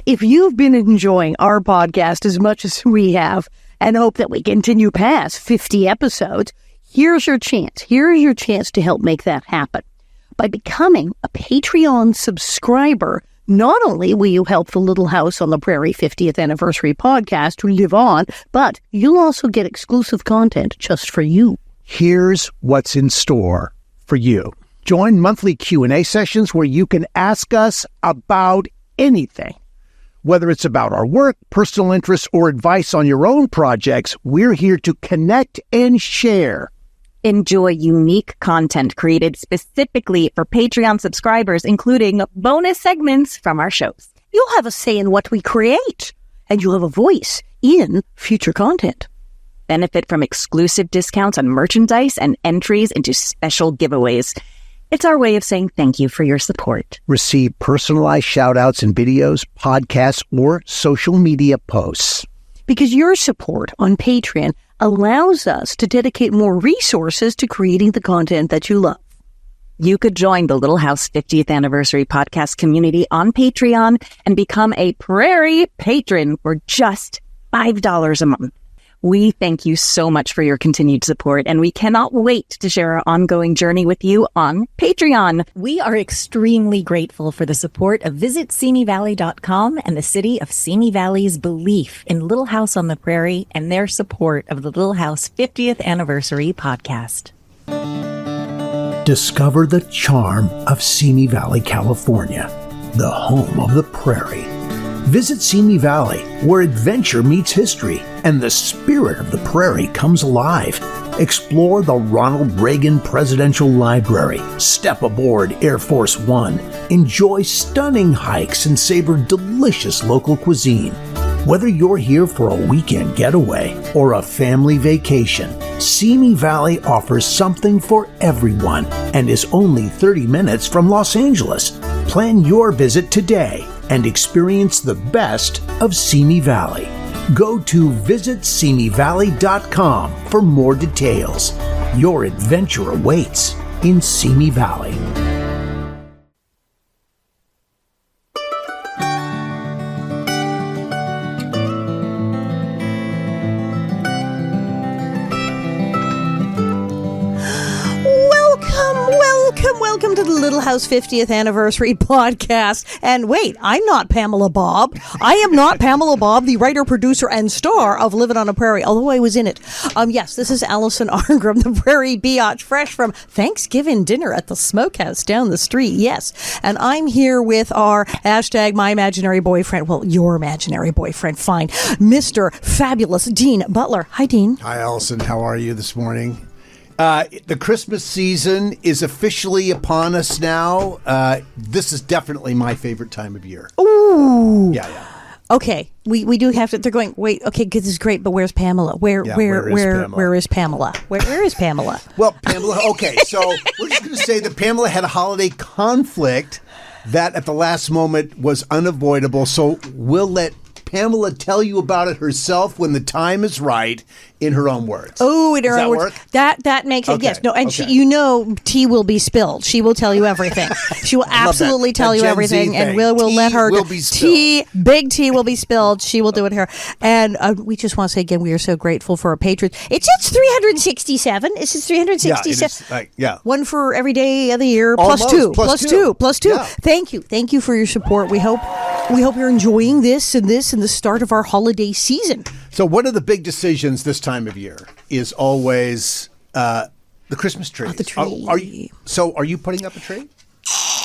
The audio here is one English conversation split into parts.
If you've been enjoying our podcast as much as we have and hope that we continue past 50 episodes, here's your chance. Here's your chance to help make that happen. By becoming a Patreon subscriber, not only will you help the Little House on the Prairie 50th Anniversary podcast to live on, but you'll also get exclusive content just for you. Here's what's in store for you. Join monthly Q&A sessions where you can ask us about anything. Whether it's about our work, personal interests, or advice on your own projects, we're here to connect and share. Enjoy unique content created specifically for Patreon subscribers, including bonus segments from our shows. You'll have a say in what we create, and you'll have a voice in future content. Benefit from exclusive discounts on merchandise and entries into special giveaways. It's our way of saying thank you for your support. Receive personalized shout-outs in videos, podcasts, or social media posts. Because your support on Patreon allows us to dedicate more resources to creating the content that you love. You could join the Little House 50th Anniversary podcast community on Patreon and become a Prairie patron for just $5 a month. We thank you so much for your continued support, and we cannot wait to share our ongoing journey with you on Patreon. We are extremely grateful for the support of VisitSimiValley.com and the city of Simi Valley's belief in Little House on the Prairie and their support of the Little House 50th Anniversary podcast. Discover the charm of Simi Valley, California, the home of the prairie. Visit Simi Valley, where adventure meets history and the spirit of the prairie comes alive. Explore the Ronald Reagan Presidential Library, step aboard Air Force One, enjoy stunning hikes and savor delicious local cuisine. Whether you're here for a weekend getaway or a family vacation, Simi Valley offers something for everyone and is only 30 minutes from Los Angeles. Plan your visit today and experience the best of Simi Valley. Go to visitsimivalley.com for more details. Your adventure awaits in Simi Valley. Welcome to the Little House 50th Anniversary podcast. And wait, I'm not Pamela Bob. I am not Pamela Bob, the writer, producer, and star of Living on a Prairie, although I was in it. Yes, this is Alison Arngrim, the Prairie Biatch, fresh from Thanksgiving dinner at the Smokehouse down the street. Yes. And I'm here with our hashtag my imaginary boyfriend. Well, your imaginary boyfriend. Fine. Mr. Fabulous Dean Butler. Hi, Dean. Hi, Alison. How are you this morning? The Christmas season is officially upon us now. This is definitely my favorite time of year. Ooh. Yeah. Okay, we do have to. They're going. Wait. Okay, this is great. But where's Pamela? Where is Pamela? Where is Pamela? Well, Pamela. Okay, so we're just going to say that Pamela had a holiday conflict that at the last moment was unavoidable. So we'll let Pamela tell you about it herself when the time is right, in her own words. Oh, in her own words. Work? That makes it. Okay. Yes. No. And Okay. tea will be spilled. She will tell you everything. She will absolutely tell you Gen Z everything, and thing. we'll let her. Will be spilled. Big tea will be spilled. She will do it here. And we just want to say again, we are so grateful for our patrons. It's 367. This is 367. Yeah. One for every day of the year. Almost. Plus two. Yeah. Thank you for your support. We hope you're enjoying this and the start of our holiday season. So one of the big decisions this time of year is always the Christmas tree. The tree. Are you putting up a tree?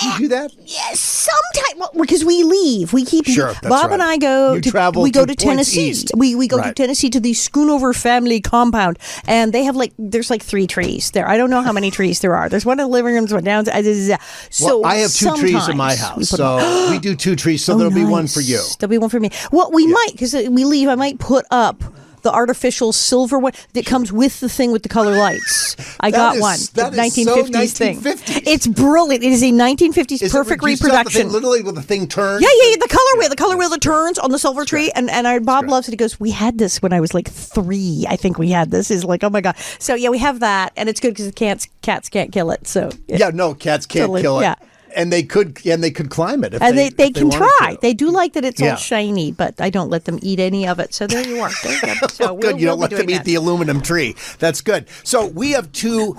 You do that? Yes, sometimes because we leave. We keep Sure, that's Bob right. and I go. You travel we go to to points Tennessee. east. We go to Right. Tennessee to the Schoonover family compound, and they have there's 3 trees there. I don't know how many trees there are. There's one in the living room, there's one down. So Well, I have 2 trees in my house, so we do 2 trees. So there'll be one for you. There'll be one for me. Well, we might, because we leave. I might put up the artificial silver one that comes with the thing with the color lights. I got one. The That is so 1950s thing. 1950s. It's brilliant. It is a 1950s Is perfect it, do you still have the reproduction. thing, literally with the thing turns? Yeah, the color wheel that turns on the silver tree, and Bob loves it. He goes, we had this when I was 3. I think we had this. Is oh my god. So yeah, we have that, and it's good because cats can't kill it. So Yeah, no, cats can't kill it. Yeah. and they could climb it. If And they can wanted try. to. They do like that it's Yeah. all shiny, but I don't let them eat any of it. So there you are. There you go. So Good. You don't we'll let be them doing eat that. the aluminum tree. That's good. So we have two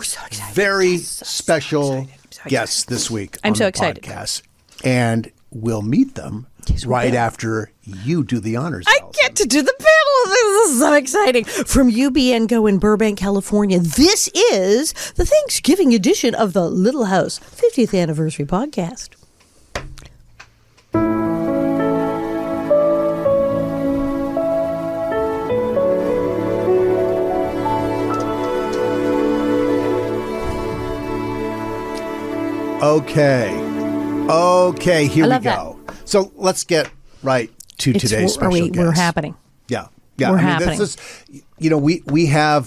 very special guests this week. I'm on so the excited. podcast, and we'll meet them right after you do the honors. I Alison. get to do the panel. This is so exciting. From UBN Go in Burbank, California, this is the Thanksgiving edition of the Little House 50th Anniversary Podcast. Okay, here I we love go. So let's get right to today's special guest. We're happening. Yeah. We're happening. This is,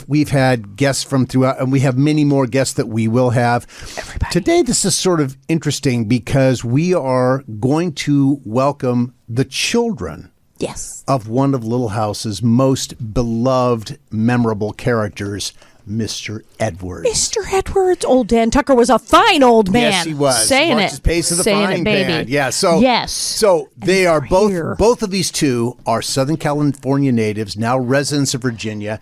we've had guests from throughout, and we have many more guests that we will have. Everybody. Today, this is sort of interesting because we are going to welcome the children Yes. of one of Little House's most beloved, memorable characters, Mr. Edwards. Mr. Edwards, old Dan Tucker was a fine old man. Yes, he was. Saying Marked it. his pace of the Saying frying it, baby. pan. Yeah. So yes. So they And are here. both of these two are Southern California natives, now residents of Virginia.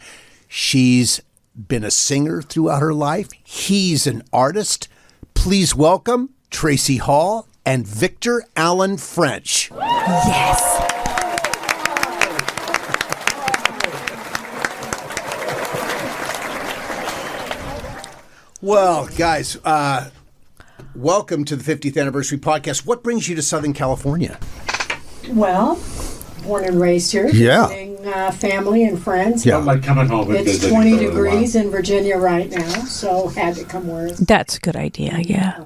She's been a singer throughout her life. He's an artist. Please welcome Tracy Hall and Victor Allen French. Yes. Well, guys, welcome to the 50th Anniversary Podcast. What brings you to Southern California? Well, born and raised here. Yeah. Visiting, family and friends. Yeah. Like coming home and It's visiting 20 for a little degrees in Virginia right now, so had to come where it's That's a good idea, yeah.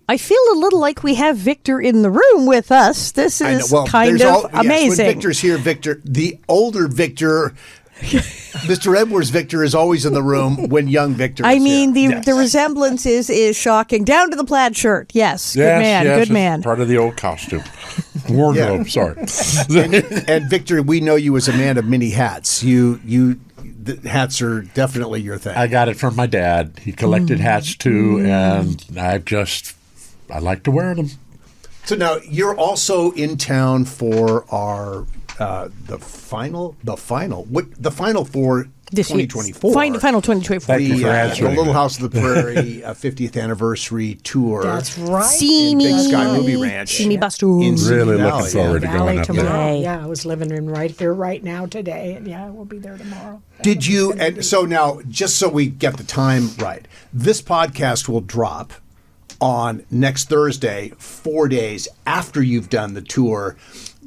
I feel a little like we have Victor in the room with us. This I know. is Well, kind there's of yes, amazing. when Victor's here, the older Victor, Mr. Edwards Victor is always in the room when young Victor is I mean, here. the resemblance is shocking. Down to the plaid shirt. Yes. Good man. yes, Good it's man. Part of the old costume. Wardrobe, Yeah. sorry. And Victor, we know you as a man of many hats. The hats are definitely your thing. I got it from my dad. He collected hats too, and I like to wear them. So now you're also in town for our the final for This year. 2024. Final 2024. Thank you for The answering Little that. House of the Prairie 50th anniversary tour. That's right. See in me. Big Sky Movie Ranch. See me bust in Simi Really Valley. looking forward to Valley going up there. tomorrow. Today. Yeah, I was living in right here right now today, and yeah, we'll be there tomorrow. Did you? And so now, just so we get the time right, this podcast will drop on next Thursday, 4 days after you've done the tour.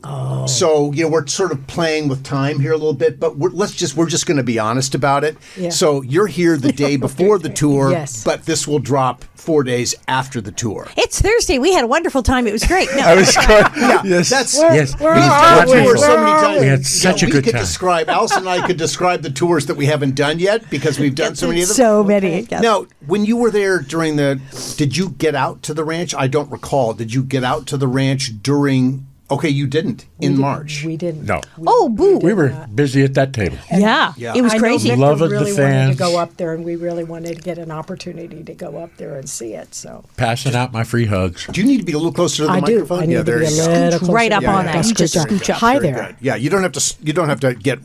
Oh. So we're sort of playing with time here a little bit, but we're just going to be honest about it. Yeah. So you're here the day before the tour, Yes. but this will drop 4 days after the tour. It's Thursday. We had a wonderful time. It was great. No. I was going, Yes, that's yes. where we've are done the we? tour so many times. We had such a we good could time. describe. Alison and I could describe the tours that we haven't done yet because we've done so many of them. So many. Yes. Now, when you were there did you get out to the ranch? I don't recall. Did you get out to the ranch during? Okay, you didn't in March. We didn't. No. Oh, boo. We were busy at that table. Yeah. Yeah. It was I know crazy. Victor Loved the really wanted fans. to go up there, and we really wanted to get an opportunity to go up there and see it. So Passing out my free hugs. Do you need to be a little closer to the I do. microphone? I need to be a you go. little closer. right up Yeah, on yeah, that. yeah. You just Very scooch good, up. Hi very there. good. Yeah, you don't have to get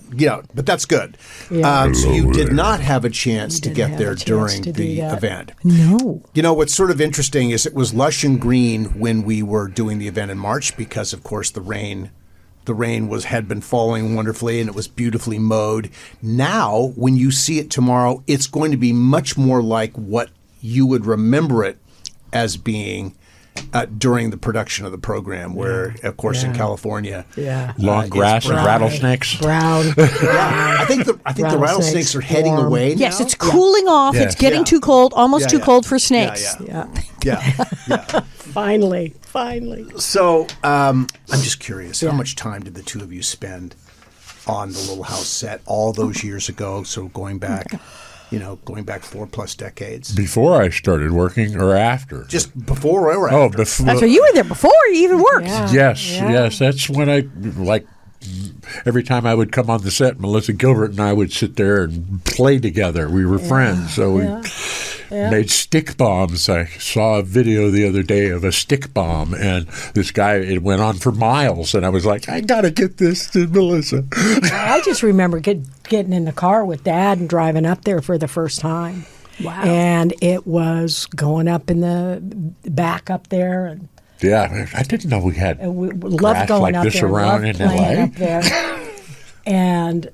but that's good. Yeah. So you did not have a chance to didn't get have there a chance during to do the that. event. No. What's sort of interesting is it was lush and green when we were doing the event in March because, of course, the rain had been falling wonderfully and it was beautifully mowed. Now, when you see it tomorrow, it's going to be much more like what you would remember it as being during the production of the program, where, of course, in California, Long grass and brown. rattlesnakes. Brown. I think the rattlesnakes are heading warm. away now. Yes, it's cooling off. Yeah. It's getting Yeah. too cold, almost Yeah, too yeah. cold for snakes. Yeah. Yeah. Yeah. Finally. So I'm just curious, how much time did the two of you spend on the Little House set all those years ago? So going back 4+ decades. Before I started working or after? Just before or after? Oh, before. So you were there before you even worked. Yeah. Yes. That's when I, every time I would come on the set, Melissa Gilbert and I would sit there and play together. We were friends. So made stick bombs. I saw a video the other day of a stick bomb, and this guy, it went on for miles, and I was like, I got to get this to Melissa. I just remember getting in the car with Dad and driving up there for the first time. Wow. And it was going up in the back up there. And Yeah, I didn't know we had we loved grass going like up this there. around in Loved playing LA. up there. And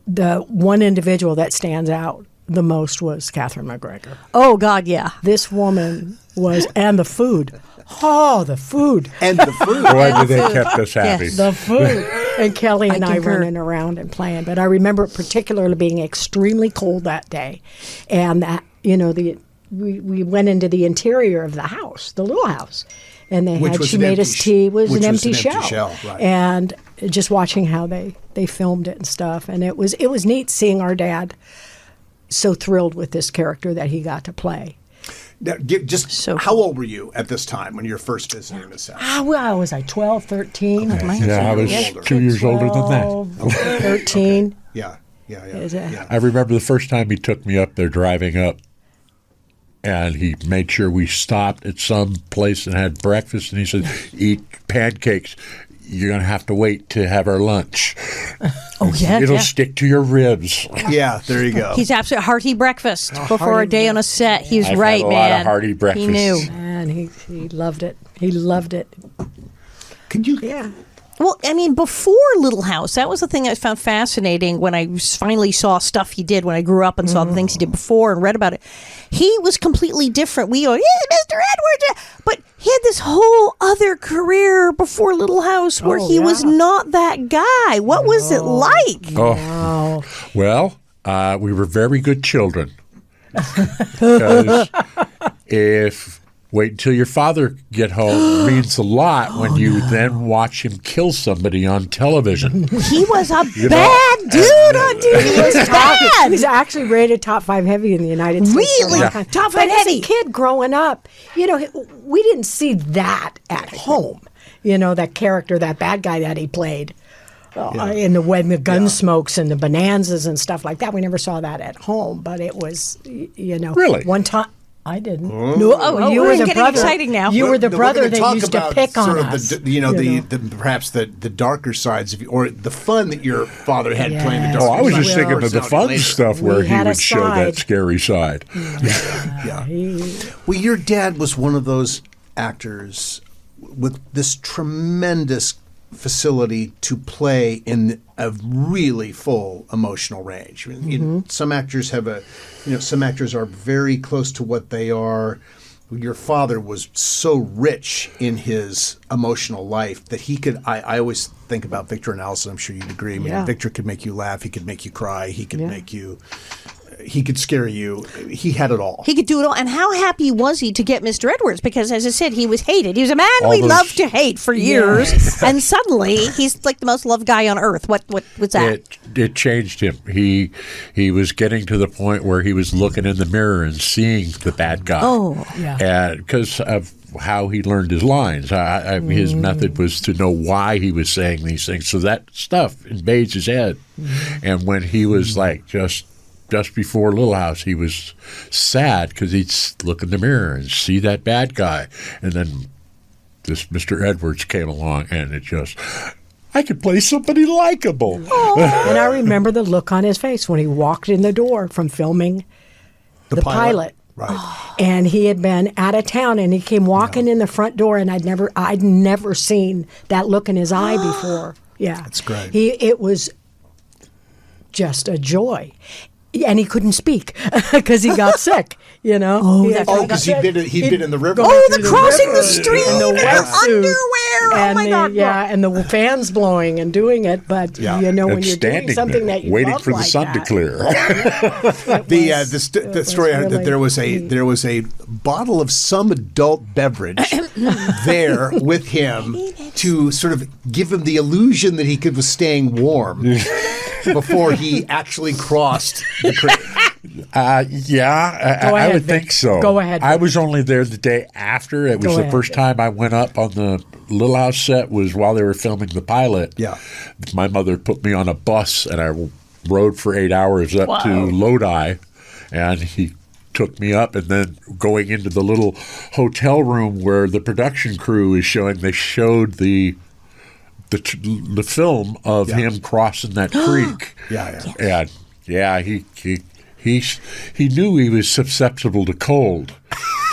the one individual that stands out the most was Catherine McGregor. Oh, God, yeah. This woman was, and the food. Oh, the food. And the food. Boy, did they kept us happy. Yes. The food. And Kelly and I concur. running around and playing. But I remember it particularly being extremely cold that day. And that, we went into the interior of the house, the little house. And she made us tea. It was an empty shell. Right. And just watching how they filmed it and stuff. And it was neat seeing our dad so thrilled with this character that he got to play. Now, how old were you at this time when you were first visiting this house? Well, was I 12, 13? Yeah, I was 2 years older than that. 13. Yeah. Is it? I remember the first time he took me up there driving up, and he made sure we stopped at some place and had breakfast, and he said, eat pancakes. You're going to have to wait to have our lunch. Oh, yeah. It'll yeah. stick to your ribs. Yeah, there you go. He's absolutely hearty breakfast before hearty a day on a set. He's I've right, had a man. lot of hearty breakfast. He knew. And he loved it. He loved it. Could you? Yeah. Well, I mean, before Little House, that was the thing I found fascinating when I finally saw stuff he did when I grew up and saw the things he did before and read about it. He was completely different. We go, yeah, Mr. Edwards. But he had this whole other career before Little House where he was not that guy. What was it like? Oh, well, we were very good children. Because wait until your father get home means a lot when you then watch him kill somebody on television. He was a bad dude on TV. He was He bad. was actually rated top 5 heavy in the United States. Really? for a long time. Top 5 But heavy. As a kid growing up, we didn't see that at home. That character, that bad guy that he played. When the gun smokes and the bonanzas and stuff like that. We never saw that at home, but it was, Really? one time. I didn't. No, you we're were the getting brother. exciting now. You were the We're brother gonna that talk used to about pick on sort of us. perhaps the darker sides of you, or the fun that your father had playing the Yes. darker Oh, I was side. just thinking of the fun Later. stuff where We he had a would show that side. scary side. Yeah. Well, your dad was one of those actors with this tremendous facility to play in a really full emotional range. Some actors some actors are very close to what they are. Your father was so rich in his emotional life that he could. I always think about Victor and Alison. I'm sure you'd agree. I mean, Victor could make you laugh. He could make you cry. He could make you. He could scare you. He had it all. He could do it all. And how happy was he to get Mr. Edwards? Because, as I said, he was hated. He was a man we loved to hate for years. And suddenly, he's like the most loved guy on earth. What was that? It changed him. He was getting to the point where he was looking in the mirror and seeing the bad guy. Oh, yeah. And because of how he learned his lines, his method was to know why he was saying these things. So that stuff invades his head. And when he was like just before Little House, he was sad because he'd look in the mirror and see that bad guy. And then this Mr. Edwards came along, and it just, I could play somebody likable. And I remember the look on his face when he walked in the door from filming the pilot. Right. And he had been out of town, and he came walking in the front door, and I'd never seen that look in his eye before. Yeah, That's great. It was just a joy. And he couldn't speak because he got sick, Oh, He that's had right. Because got sick. he'd been in the river. Oh, through the crossing the river stream in the and wetsuit. underwear. And oh, my God. and the fans blowing and doing it. But, when And you're doing standing something there, that you waiting love for the like sun that, to clear. The story really that there was a bottle of some adult beverage there with him to sort of give him the illusion that he was staying warm before he actually crossed the creek. I ahead, would Vic. think so. Go ahead, I Vic. was only there the day after. It was Go the ahead, first Vic. time I went up on the Little House set was while they were filming the pilot. Yeah. My mother put me on a bus, and I rode for 8 hours up to Lodi, and he took me up, and then going into the little hotel room where the production crew is showing, they showed the film of him crossing that creek. And he knew he was susceptible to cold.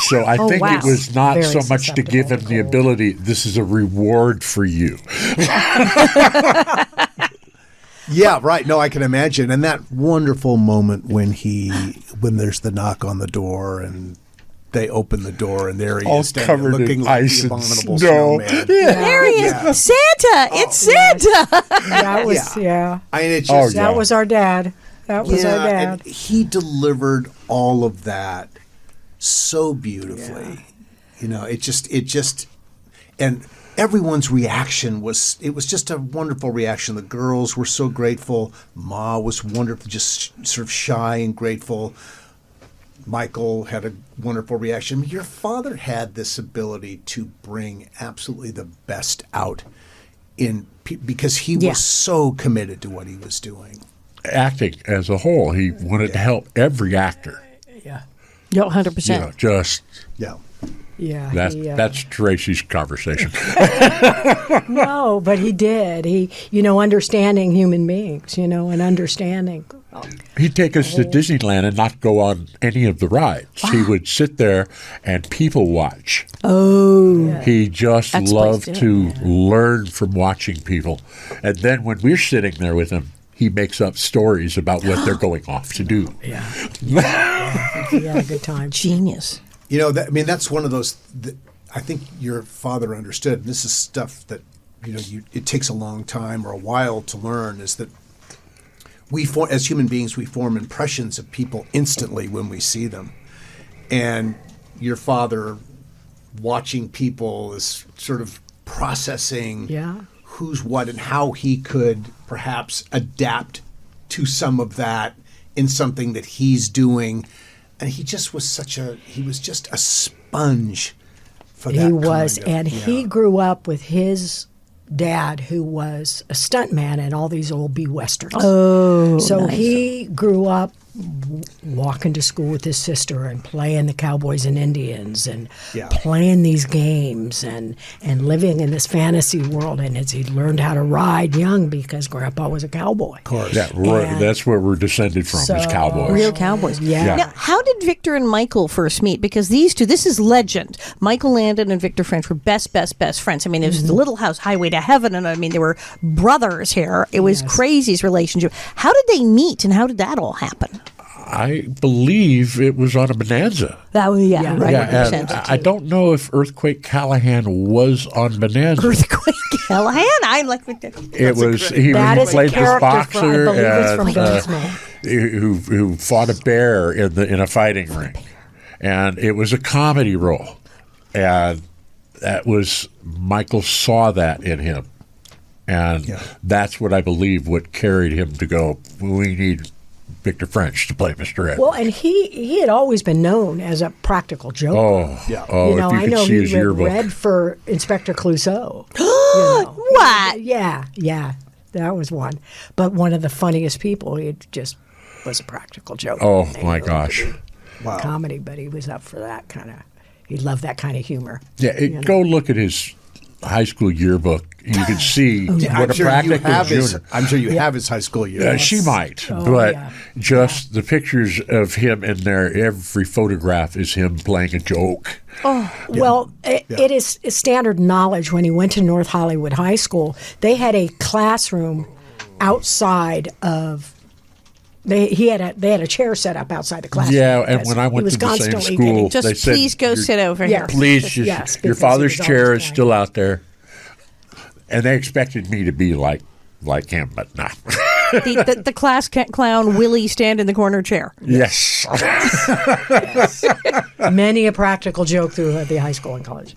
So I think it was not Very so much to give him the ability, this is a reward for you. Yeah, right. No, I can imagine. And that wonderful moment when there's the knock on the door and they open the door and there he All is standing covered looking in like ice the and abominable snow. snowman. There he is. Santa! It's Santa! That was I mean, it's just, that was our dad. That was our dad. and he delivered all of that so beautifully. You know, it just, and everyone's reaction was just a wonderful reaction. The girls were so grateful. Ma was wonderful, just sort of shy and grateful. Michael had a wonderful reaction. Your father had this ability to bring absolutely the best out because he was so committed to what he was doing. Acting as a whole, he wanted to help every actor. Yeah. No, 100%. You know, just Yeah. that's Tracy's conversation. No, but he did. He, understanding human beings, and understanding. He'd take us to Disneyland and not go on any of the rides. He would sit there and people watch. Oh. He just That's loved what he's to learn from watching people. And then when we're sitting there with him, he makes up stories about what they're going off to do. Yeah. He had a good time. Genius. That's one of those that I think your father understood. And this is stuff that, it takes a long time or a while to learn, is that as human beings, we form impressions of people instantly when we see them. And your father, watching people, is sort of processing who's what and how he could perhaps adapt to some of that in something that he's doing. And he just was he was just a sponge for that. He was, and he grew up with his dad, who was a stuntman in all these old B westerns. Oh, so nice. he grew up walking to school with his sister and playing the Cowboys and Indians and playing these games and living in this fantasy world. And as he learned how to ride young, because Grandpa was a cowboy. Of course. That's where we're descended from, as cowboys. Real cowboys. Yeah. Now, how did Victor and Michael first meet? Because these two, this is legend. Michael Landon and Victor French were best friends. I mean, it was the Little House, Highway to Heaven, and I mean, they were brothers here. It was Crazy's relationship. How did they meet, and how did that all happen? I believe it was on a Bonanza. That was, right. Yeah, and I don't know if Earthquake Callahan was on Bonanza. Earthquake Callahan? I like Victor. It was he That played is a this character boxer from, I believe it's from Gunsmoke. who fought a bear in a fighting ring, and it was a comedy role, and that was Michael saw that in him, and that's what I believe what carried him to go. We need Victor French to play Mr. Ed. Well, and he had always been known as a practical joker. Oh, if you could see his yearbook. Read for Inspector Clouseau. What? Yeah, that was one. But one of the funniest people. He just was a practical joker. Oh my gosh! Wow. Comedy, but he was up for that kind of. He loved that kind of humor. Yeah, go look at his high school yearbook. You can see what a practical junior. I'm sure you have his high school year. She might, but just the pictures of him in there, every photograph is him playing a joke. Well, it is standard knowledge when he went to North Hollywood High School. They had a classroom outside of. They had a chair set up outside the classroom. Yeah, and when I went to the same school, just they said, please go sit over here. Please, your father's chair is still out there. And they expected me to be like him, but no. The class clown Willie stand in the corner chair. Yes. Many a practical joke through the high school and college.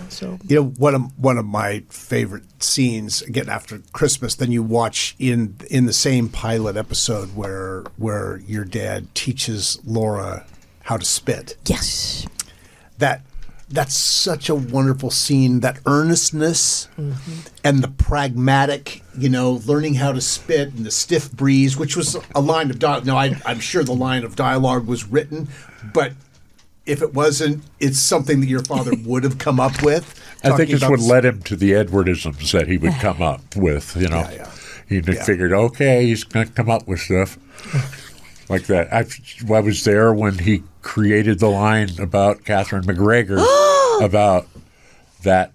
So one of my favorite scenes, again after Christmas, then you watch in the same pilot episode where your dad teaches Laura how to spit. Yes. That's such a wonderful scene, that earnestness and the pragmatic, learning how to spit and the stiff breeze, which was a line of dialogue. Now, I'm sure the line of dialogue was written, but if it wasn't, it's something that your father would have come up with. I think it's what led him to the Edwardisms that he would come up with, you know. He figured, okay, he's going to come up with stuff like that. I was there when he created the line about Catherine McGregor, about that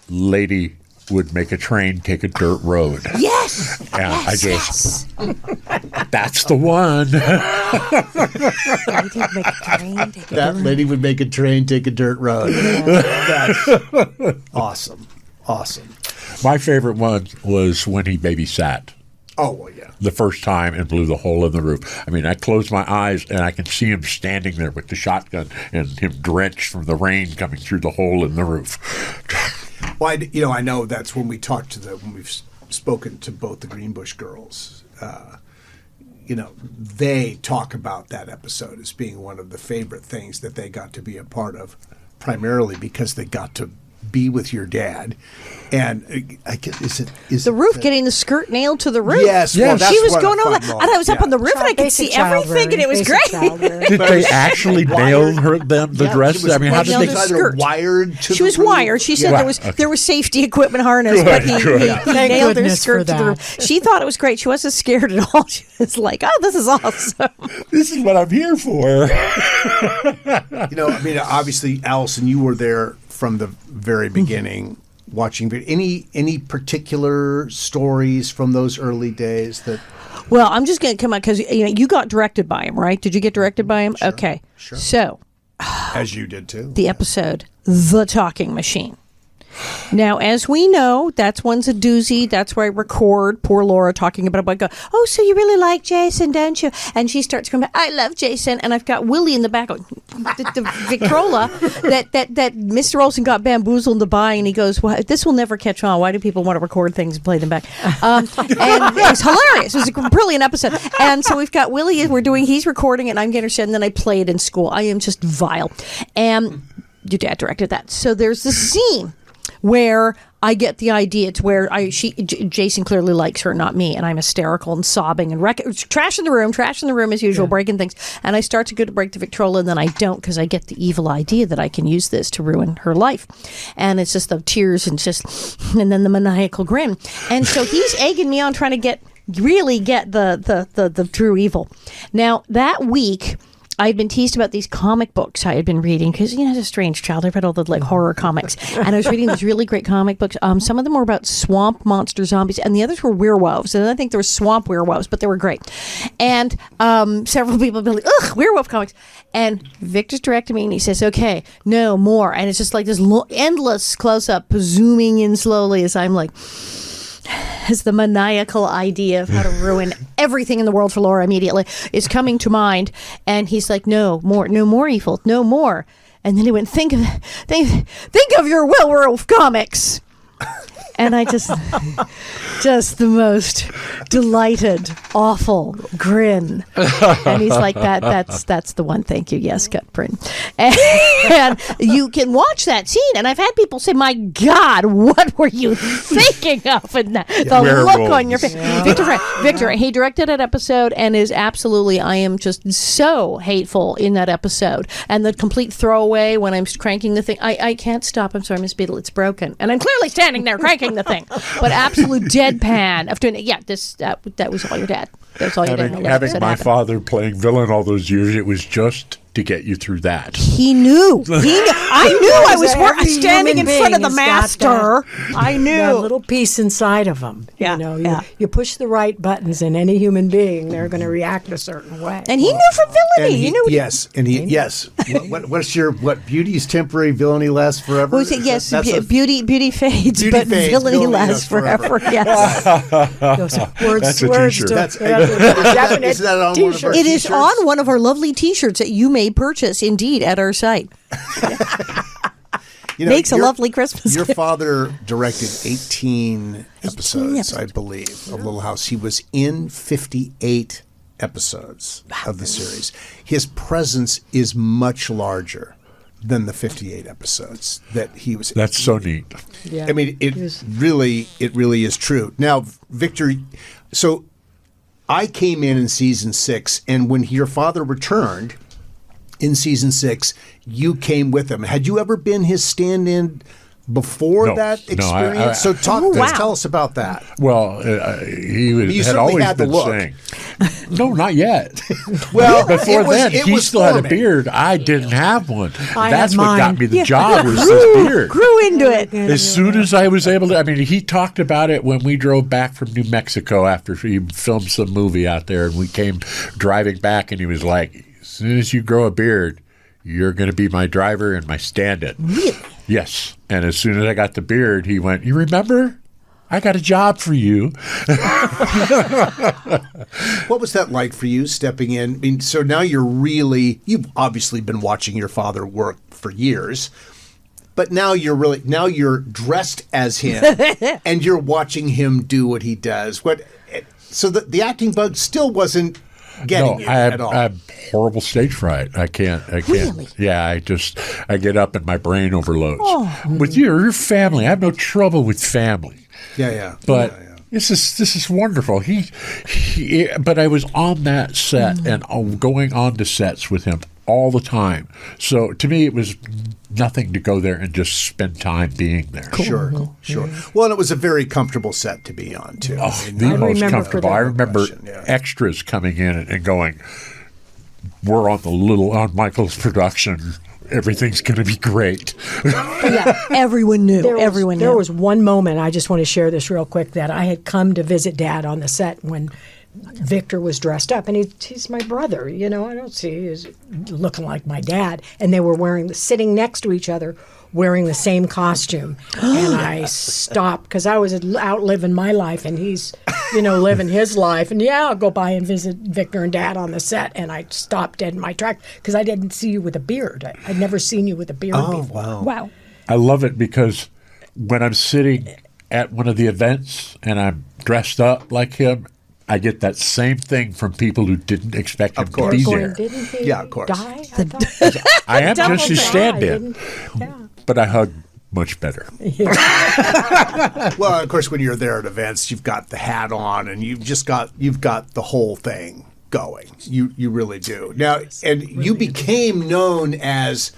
lady would make a train take a dirt road. Yes! And that's the one. That lady would make a train take a dirt road. That's awesome. Awesome. My favorite one was when he babysat. Oh, well, yeah. The first time and blew the hole in the roof. I mean, I close my eyes and I can see him standing there with the shotgun and him drenched from the rain coming through the hole in the roof. Well, I know that's when we talked to when we've spoken to both the Greenbush girls. They talk about that episode as being one of the favorite things that they got to be a part of, primarily because they got to be with your dad. And is the roof getting the skirt nailed to the roof? Yes, well, that's she was what going a over, fun and I was up moment. on the roof, and I could see everything, and it was great. Did they actually nail the dress? I mean, how did they? Skirt. Wired to She was the roof? wired. She said there was safety equipment harness, but he nailed her skirt to the roof. She thought it was great. She wasn't scared at all. She was like, "Oh, this is awesome. This is what I'm here for." Obviously, Alison, you were there from the very beginning. Watching any particular stories from those early days that? Well, I'm just going to come out because you got directed by him, right? Did you get directed by him? Sure, okay, sure. So as you did too. The episode, The Talking Machine. Now, as we know, that's one's a doozy. That's where I record poor Laura talking about it. I go, oh, so you really like Jason, don't you? And she starts going, I love Jason. And I've got Willie in the back, the Victrola that Mr. Olsen got bamboozled to buy. And he goes, well, this will never catch on. Why do people want to record things and play them back? And it was hilarious. It was a brilliant episode. And so we've got Willie, he's recording it, and I'm getting her said, and then I play it in school. I am just vile. And your dad directed that. So there's this scene where I get the idea to where Jason clearly likes her, not me, and I'm hysterical and sobbing and trash in the room as usual, breaking things. And I start to go to break the Victrola, and then I don't because I get the evil idea that I can use this to ruin her life. And it's just the tears and then the maniacal grin. And so he's egging me on trying to really get the true evil. Now that week, I had been teased about these comic books I had been reading because, as a strange child, I've read all the horror comics. And I was reading these really great comic books. Some of them were about swamp monster zombies, and the others were werewolves. And I think there were swamp werewolves, but they were great. And several people have been like, ugh, werewolf comics. And Victor's directed me, and he says, okay, no more. And it's just like this endless close-up, zooming in slowly as I'm like... as the maniacal idea of how to ruin everything in the world for Laura immediately is coming to mind. And he's like, no more evil, no more. And then he went, think of your werewolf comics. And I just the most delighted, awful grin. And he's like, that's the one. Thank you. Yes, Gutprint. And you can watch that scene. And I've had people say, my God, what were you thinking of? And the look on your face. Yeah. Victor, he directed that episode and is absolutely, I am just so hateful in that episode. And the complete throwaway when I'm cranking the thing. I can't stop. I'm sorry, Miss Beadle, it's broken. And I'm clearly standing there cranking the thing, but absolute deadpan of doing it. Yeah, that was all your dad. That was all your dad. Having my father playing villain all those years, it was just to get you through that. He knew. I knew I was standing in front of the master. I knew. That little piece inside of them. Yeah. You push the right buttons in any human being, they're going to react a certain way. And he knew from villainy. He knew. Yes. What's your beauty's temporary, villainy lasts forever? Well, yes. Beauty fades, but villainy lasts forever. Yes. Those words. That's a T-shirt. That's definite is that on T-shirt. one of our It is T-shirts? on one of our lovely T-shirts that you may purchase, indeed, at our site. Makes a lovely Christmas Your gift. father directed 18 episodes, I believe, of Little House. He was in 58 episodes of the series. His presence is much larger than the 58 episodes that he was in. That's so neat. Yeah. I mean, it really is true. Now, Victor, so I came in season 6, and when your father returned, in season 6, you came with him. Had you ever been his stand-in before that experience? So tell us about that. Well, he had always had the been look. saying, no, not yet. Well, before then, he still had a beard. I didn't have one. That's what got me the job was this beard. Grew into it. As soon as I was able to, I mean, he talked about it when we drove back from New Mexico after he filmed some movie out there, and we came driving back, and he was like, as soon as you grow a beard, you're going to be my driver and my stand-in. Really? Yes. And as soon as I got the beard, he went, you remember? I got a job for you. What was that like for you stepping in? I mean, so now you've obviously been watching your father work for years, but now you're dressed as him and you're watching him do what he does. So the acting bug still wasn't getting you at all. I have horrible stage fright. I can't. Really? Yeah, I get up and my brain overloads. With your family, I have no trouble with family. Yeah. But this is wonderful. But I was on that set and going on to sets with him all the time. So to me, it was nothing to go there and just spend time being there. Cool. Sure. Well, and it was a very comfortable set to be on, too. The most comfortable. I remember extras coming in and going, we're on Michael's production. Everything's going to be great. Yeah, everyone knew. There was one moment, I just want to share this real quick, that I had come to visit Dad on the set when Victor was dressed up, and he's my brother. I don't see he's looking like my dad. And they were sitting next to each other, wearing the same costume. And I stopped because I was out living my life, and he's, living his life. And I'll go by and visit Victor and Dad on the set. And I stopped dead in my track because I didn't see you with a beard. I'd never seen you with a beard before. Wow. I love it because when I'm sitting at one of the events and I'm dressed up like him, I get that same thing from people who didn't expect him to be there. Didn't he of course. die? I am just his stand-in, but I hug much better. Well, of course, when you're there at events, you've got the hat on, and you've got the whole thing going. You really do. Now, and you became known as.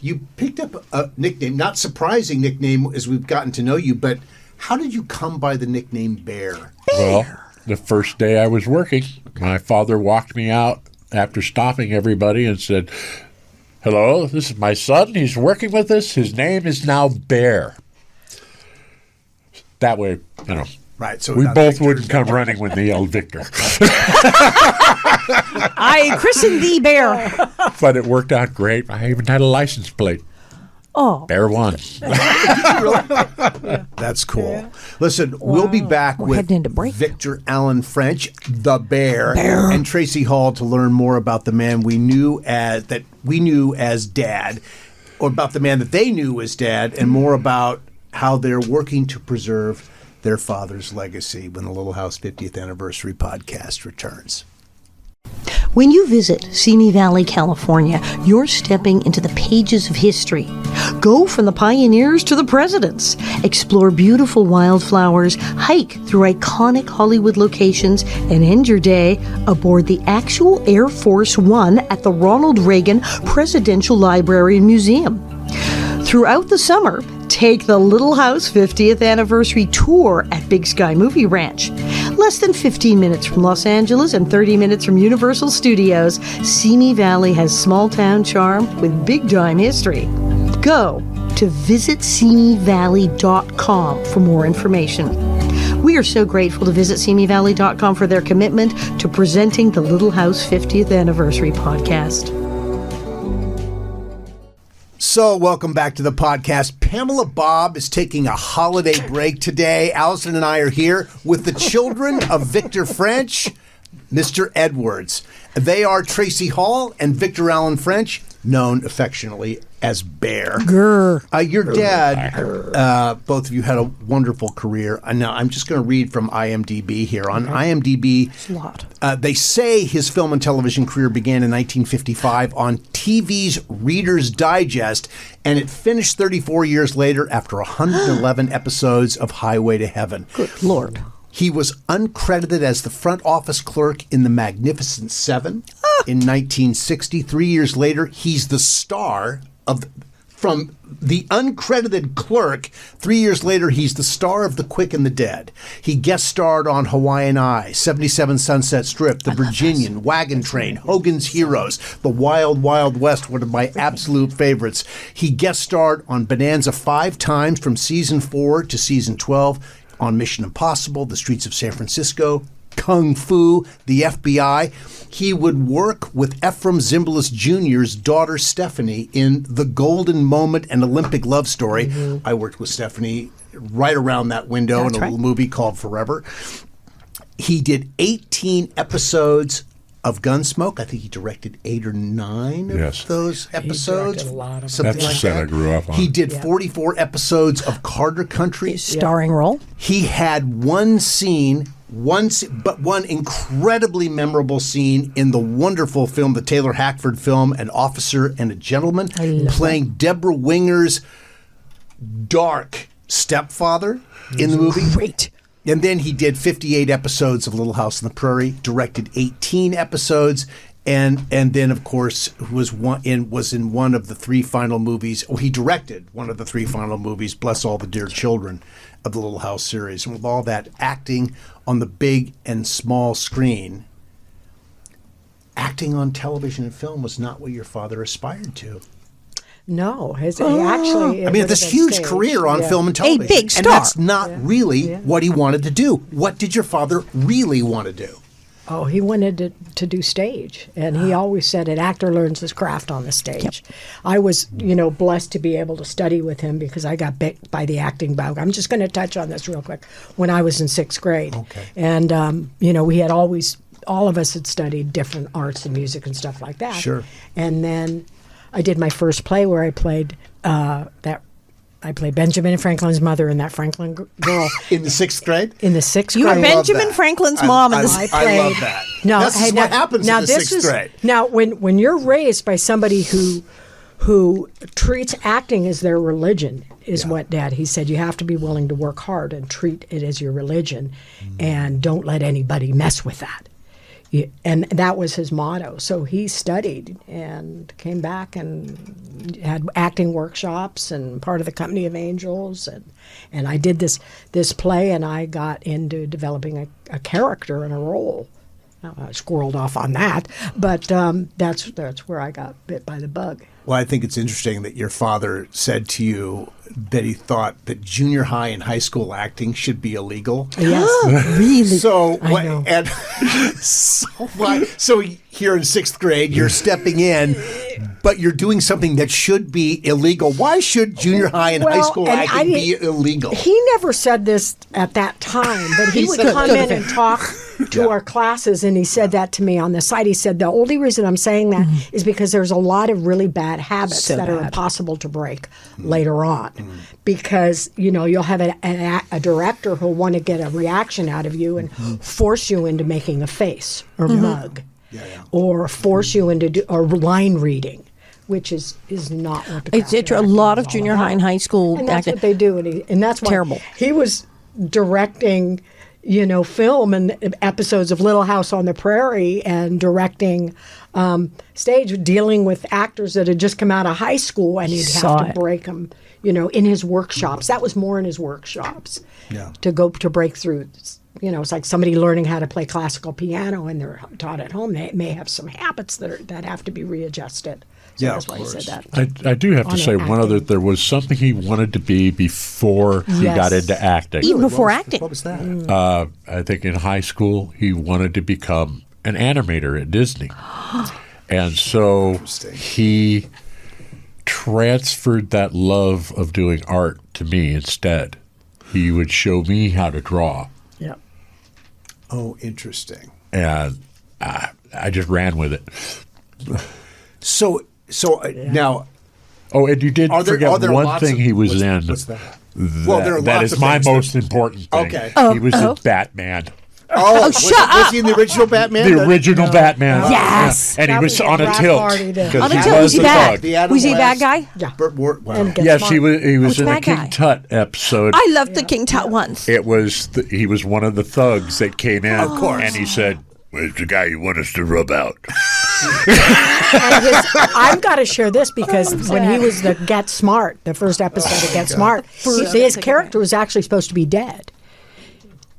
You picked up a nickname, not surprising nickname as we've gotten to know you, but how did you come by the nickname Bear? Well, the first day I was working, my father walked me out after stopping everybody and said, hello, this is my son. He's working with us. His name is now Bear. That way, Right, so we both Victor, wouldn't come running when they yelled Victor. I christened thee Bear. But it worked out great. I even had a license plate. Oh. Bear 1. That's cool. Yeah. Listen, we'll be back with Victor Allen French, the Bear, and Tracy Hall to learn more about the man we knew as Dad, or about the man that they knew as Dad, and more about how they're working to preserve their father's legacy when the Little House 50th Anniversary podcast returns. When you visit Simi Valley, California, you're stepping into the pages of history. Go from the pioneers to the presidents. Explore beautiful wildflowers, hike through iconic Hollywood locations, and end your day aboard the actual Air Force One at the Ronald Reagan Presidential Library and Museum. Throughout the summer, take the Little House 50th Anniversary Tour at Big Sky Movie Ranch. Less than 15 minutes from Los Angeles and 30 minutes from Universal Studios, Simi Valley has small-town charm with big-time history. Go to visitsimivalley.com for more information. We are so grateful to visitsimivalley.com for their commitment to presenting the Little House 50th Anniversary podcast. So, welcome back to the podcast. Pamela Bob is taking a holiday break today. Alison and I are here with the children of Victor French, Mr. Edwards. They are Tracy Hall and Victor Allen French, known affectionately as Bear. Grr. Your dad, both of you had a wonderful career. Now, I'm just going to read from IMDb here. On IMDb, they say his film and television career began in 1955 on TV's Reader's Digest, and it finished 34 years later after 111 episodes of Highway to Heaven. Good Lord. He was uncredited as the front office clerk in The Magnificent Seven. in 1960. 3 years later, he's the star of from the uncredited Clerk. 3 years later, he's the star of The Quick and the Dead. He guest starred on Hawaiian Eye, 77 Sunset Strip, The Virginian, Wagon Train, Hogan's Heroes, The Wild Wild West, one of my absolute favorites. He guest starred on Bonanza 5 times from season 4 to season 12, on Mission Impossible, The Streets of San Francisco, Kung Fu, The FBI. He would work with Ephraim Zimbalist Jr.'s daughter Stephanie in The Golden Moment and Olympic Love Story. Mm-hmm. I worked with Stephanie right around that window in a little movie called Forever. He did 18 episodes of Gunsmoke. I think he directed 8 or 9 of those episodes. He directed a lot of something That's like the set that. I grew up on. He did 44 episodes of Carter Country. Starring role. He had one incredibly memorable scene in the wonderful film, the Taylor Hackford film, An Officer and a Gentleman, playing Deborah Winger's dark stepfather in the movie. Great. And then he did 58 episodes of Little House on the Prairie, directed 18 episodes, and then of course was in one of the 3 final movies. Oh, he directed one of the 3 final movies, Bless All the Dear Children, of the Little House series. And with all that acting on the big and small screen, acting on television and film was not what your father aspired to. No, he actually. I mean, this huge career on film and television. big star. And that's not really what he wanted to do. What did your father really want to do? Oh, he wanted to do stage, and he always said an actor learns his craft on the stage. Yep. I was, blessed to be able to study with him because I got bit by the acting bug. I'm just going to touch on this real quick. When I was in 6th grade, and we had all of us had studied different arts and music and stuff like that. Sure. And then I did my first play where I played I played Benjamin Franklin's mother and that Franklin girl. In the 6th grade? In the 6th You grade. were Benjamin Franklin's mom. I love that. This is what happens in the 6th grade. Now, when you're raised by somebody who treats acting as their religion, is what Dad, he said, you have to be willing to work hard and treat it as your religion, and don't let anybody mess with that. And that was his motto. So he studied and came back and had acting workshops and part of the Company of Angels. And I did this play, and I got into developing a character and a role. I squirreled off on that, but that's where I got bit by the bug. Well, I think it's interesting that your father said to you that he thought that junior high and high school acting should be illegal. Yes, really. So, I know. so here in 6th grade, you're stepping in, but you're doing something that should be illegal. Why should junior high and high school acting be illegal? He never said this at that time, but he would come in and talk to our classes, and he said that to me on the side. He said, the only reason I'm saying that is because there's a lot of really bad habits that are impossible to break later on. Because, you'll have a director who'll want to get a reaction out of you and force you into making a face or mug. Or force you into or line reading, which is not what the It's a lot of junior high and high school and that's acting. what they do, and that's why Terrible. He was directing, film and episodes of Little House on the Prairie, and directing stage, dealing with actors that had just come out of high school, and he'd have to break them, in his workshops. That was more in his workshops to break through. It's like somebody learning how to play classical piano and they're taught at home. They may have some habits that have to be readjusted. So that's why I said that. I do have to say one other. There was something he wanted to be before he got into acting. Even before acting. What was that? I think in high school he wanted to become an animator at Disney, and so he transferred that love of doing art to me instead. He would show me how to draw. Yeah. Oh, interesting. And I just ran with it. So now... Oh, and you did forget one thing he was in. What's that? Well, there are that lots is of my things most important thing. Okay. He was in Batman. Oh, was he in the original Batman? The original Batman. Yes. And he was on a tilt. On a tilt. Was he bad? Was he a bad guy? Yeah. Wow. Yes, he was in a bad guy? King Tut episode. I loved the King Tut ones. It was he was one of the thugs that came in. Of course. And he said, "Where's the guy you want us to rub out?" I've got to share this because when he was the Get Smart, the first episode of Get Smart, his character was actually supposed to be dead.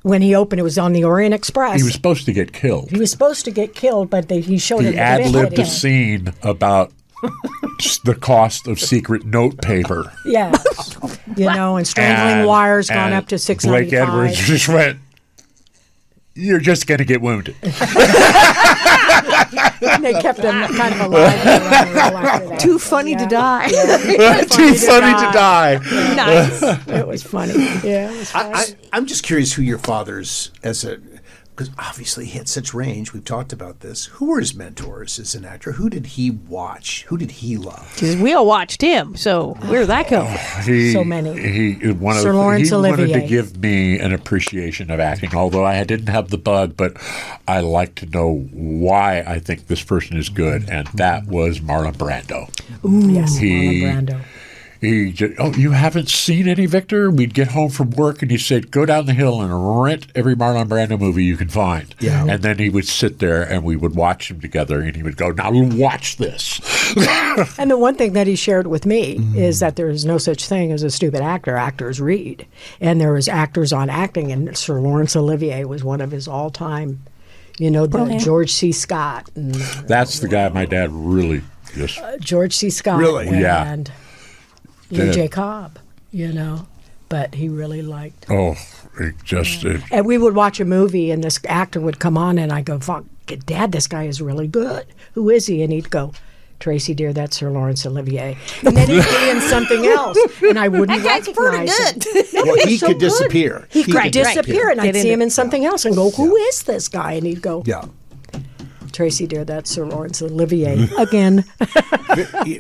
When he opened, it was on the Orient Express. He was supposed to get killed. He was supposed to get killed, but he showed him. He ad-libbed a scene about the cost of secret note paper. Yeah. And strangling wires gone up to $6.95. Blake Edwards just went, "You're just going to get wounded." And they kept him kind of alive. After that. Too funny to die. Yeah. Too funny to die. Nice. It was funny. Yeah, it was funny. I'm just curious who your father's, because obviously he had such range. We've talked about this. Who were his mentors as an actor? Who did he watch? Who did he love? 'Cause we all watched him, so where'd that go? So many. Sir Lawrence Olivier. Olivier. Wanted to give me an appreciation of acting, although I didn't have the bug, but I like to know why I think this person is good, and that was Marlon Brando. Ooh, yes, Marlon Brando. He just, you haven't seen any, Victor? We'd get home from work and he said, go down the hill and rent every Marlon Brando movie you can find. Yeah. And then he would sit there and we would watch them together and he would go, now watch this. And the one thing that he shared with me is that there is no such thing as a stupid actor. Actors read. And there was actors on acting, and Sir Laurence Olivier was one of his all-time, the George C. Scott. And, That's the guy my dad really just... George C. Scott. Really? And Yeah. J. Cobb, but he really liked. Oh, it just... And we would watch a movie, and this actor would come on, and I go, Dad, this guy is really good. Who is he? And he'd go, Tracy, dear, that's Sir Laurence Olivier. And then he'd be in something else, and I wouldn't recognize him. Well, he could disappear. He could disappear, and I'd see him in something else and go, who is this guy? And he'd go, Yeah. Tracy, dear, that's Sir Laurence Olivier again.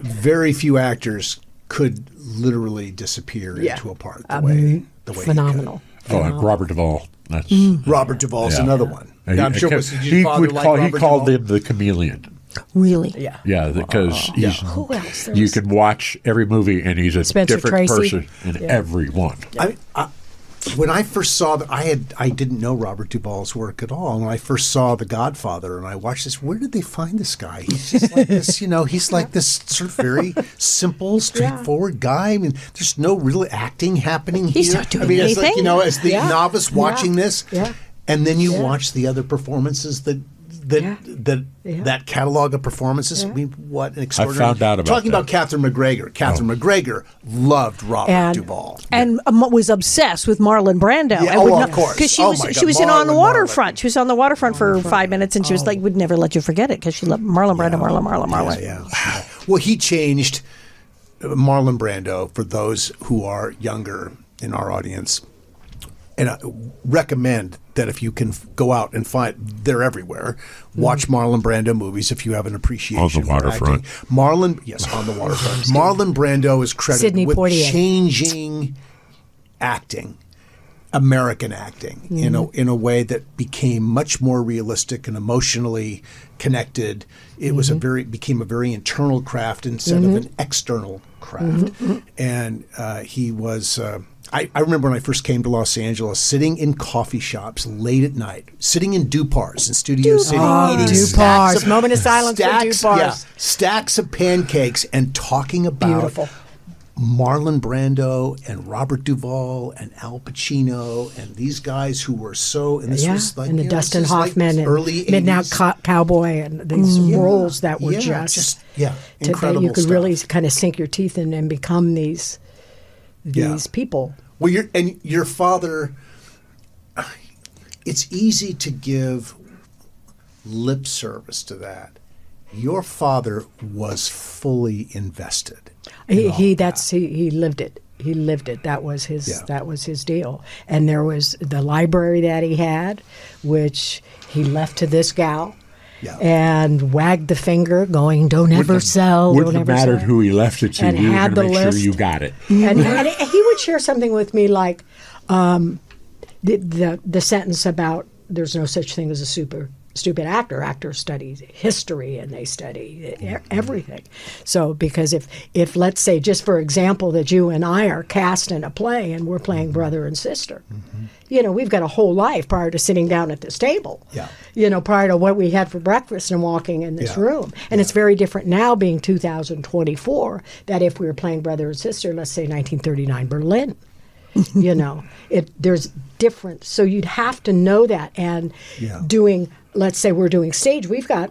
Very few actors could literally disappear into a part the way phenomenal. and Robert Duvall. That's Robert Duvall's another one. He, I'm sure kept- did he your father would like call. He Robert called Duvall? him the chameleon. Really? Yeah. Yeah, because he's. Who else? There You was- can watch every movie and he's a Spencer different Tracy. person in every one. When I first saw that, I didn't know Robert Duvall's work at all. And when I first saw The Godfather and I watched this, where did they find this guy? He's just like this, he's like this sort of very simple, straightforward guy. I mean, there's no real acting happening here. He's not doing it's like, anything. as the novice watching this, and then you Yeah. watch the other performances that catalog of performances. I mean, what an extraordinary. found out about Talking that. about Catherine McGregor. Catherine McGregor loved Robert Duvall. And was obsessed with Marlon Brando. Yeah, and would of course. Because she Oh was my she God, was in On the Marlon. Waterfront. She was on the waterfront for 5 minutes, and she was like, would never let you forget it because she loved Marlon Brando, Marlon. Yeah. Well, he changed Marlon Brando for those who are younger in our audience. And I recommend that if you can go out and find, they're everywhere. Watch Marlon Brando movies if you have an appreciation On the for waterfront. acting. On the waterfront. Marlon Brando is credited Sidney with Poitier. changing acting. American acting in a way that became much more realistic and emotionally connected. It was became a very internal craft instead of an external craft. And he was. I remember when I first came to Los Angeles, sitting in coffee shops late at night, sitting in Dupars in Studio City, eating stacks Dupars. Moment of silence for Dupars. Yeah, stacks of pancakes, and talking about Beautiful. Marlon Brando and Robert Duvall and Al Pacino and these guys who were so, and this was like, and the this Dustin is like Hoffman and early Midnight 80s. Cowboy and these roles that were just that incredible you could stuff. really kind of sink your teeth in and become these people. Well, your father, it's easy to give lip service to that. Your father was fully invested. He lived it. He lived it. That was his deal. And there was the library that he had, which he left to this gal. Yeah. And wagged the finger, going, "Don't ever sell." Wouldn't don't have ever mattered sell. who he left it to. And We were had going to the make list. sure you got it. And he would share something with me like the sentence about there's no such thing as a stupid actor. Actors study history and they study everything. So because if let's say, just for example, that you and I are cast in a play and we're playing brother and sister, we've got a whole life prior to sitting down at this table. Yeah. Prior to what we had for breakfast and walking in this room. And it's very different now, being 2024, that if we were playing brother and sister, let's say 1939 Berlin. There's difference. So you'd have to know that. And let's say we're doing stage, we've got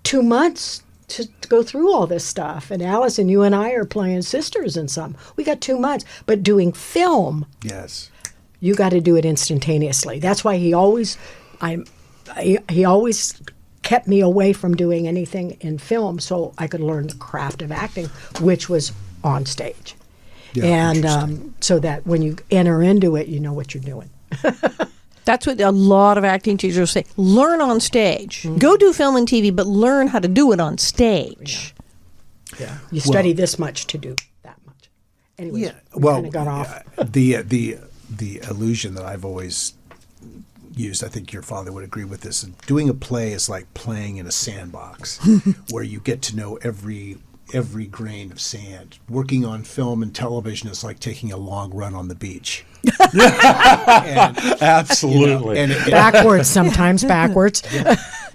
2 months to go through all this stuff. And Alison, you and I are playing sisters in some. We got 2 months. But doing film, Yes. you got to do it instantaneously. That's why he always kept me away from doing anything in film so I could learn the craft of acting, which was on stage. Yeah, And so that when you enter into it, you know what you're doing. That's what a lot of acting teachers say. Learn on stage. Go do film and TV, but learn how to do it on stage. Yeah. You study this much to do that much. Anyways, we kind of got off. The illusion that I've always used, I think your father would agree with this, doing a play is like playing in a sandbox where you get to know every grain of sand. Working on film and television is like taking a long run on the beach. Absolutely. Backwards, sometimes backwards.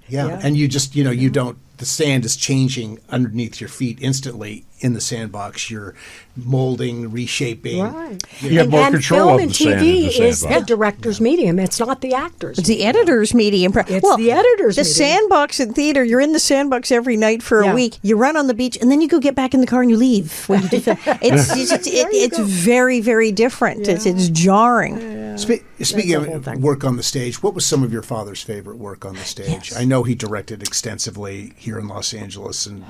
Yeah. And you just, you don't, the sand is changing underneath your feet instantly in the sandbox. You're molding, reshaping. Right. You have more control film of and the sand in TV the is sandbox. the director's medium. It's not the actor's. It's the editor's medium. It's the editor's The medium. sandbox in theater, you're in the sandbox every night for a Yeah. week. You run on the beach, and then you go get back in the car and you leave. When you do film. It's very, very different. It's jarring. Speaking the whole of thing. work on the stage, what was some of your father's favorite work on the stage? I know he directed extensively here in Los Angeles, and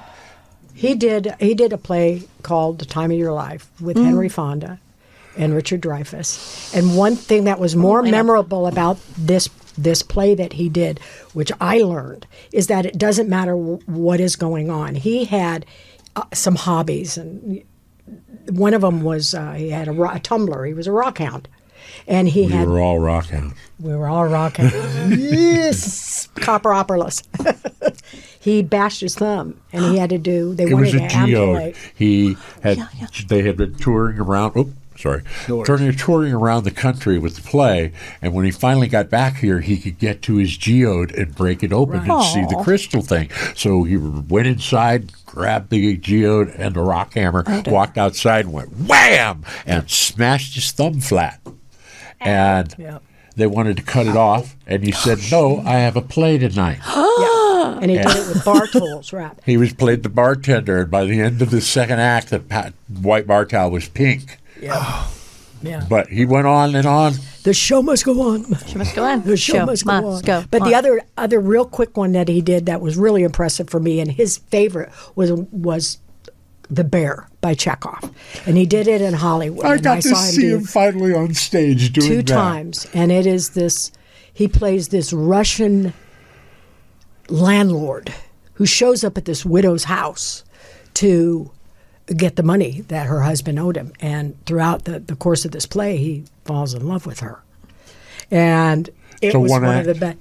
He did a play called The Time of Your Life with Henry Fonda and Richard Dreyfuss. And one thing that was more memorable about this play that he did, which I learned, is that it doesn't matter what is going on. He had some hobbies, and one of them was he had a tumbler. He was a rock hound. And We were all rock hounds. We were all rock hounds. Yes, copper operless. He bashed his thumb, and he had to do. They It wanted was a to geode. amputate. They had been touring around. Touring around the country with the play, and when he finally got back here, he could get to his geode and break it open and see the crystal thing. So he went inside, grabbed the geode and the rock hammer, walked outside, and went wham, and smashed his thumb flat. And they wanted to cut it off, and he said, "No, I have a play tonight." And he did it with bar tools wrapped. He played the bartender, and by the end of the second act, the white bar towel was pink. Yeah. But he went on and on. The show must go on. She must go on. The show must go on. Go But on. the other real quick one that he did that was really impressive for me, and his favorite was The Bear by Chekhov. And he did it in Hollywood. I and got to saw see do him finally on stage doing two that. times. And it is this, he plays this Russian landlord who shows up at this widow's house to get the money that her husband owed him. And throughout the course of this play, he falls in love with her. And it So was one one act. of the best.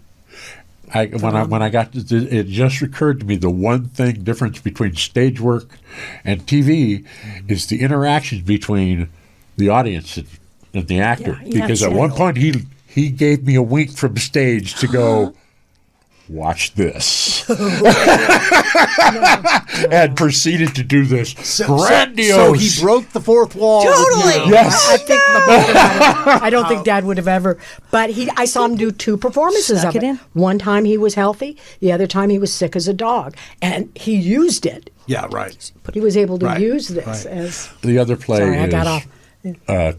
When I got to it just occurred to me the one thing difference between stage work and TV is the interactions between the audience and the actor. Yeah, because that's at one right. point he gave me a wink from stage to go, watch this, and proceeded to do this grandiose. So he broke the fourth wall. Totally. Yes. I think I don't think Dad would have ever. But I saw him do two performances Snuck of it it. in. One time he was healthy. The other time he was sick as a dog, and he used it. Yeah, right. He was able to Right, use this right. as. The other play Sorry, I is got off.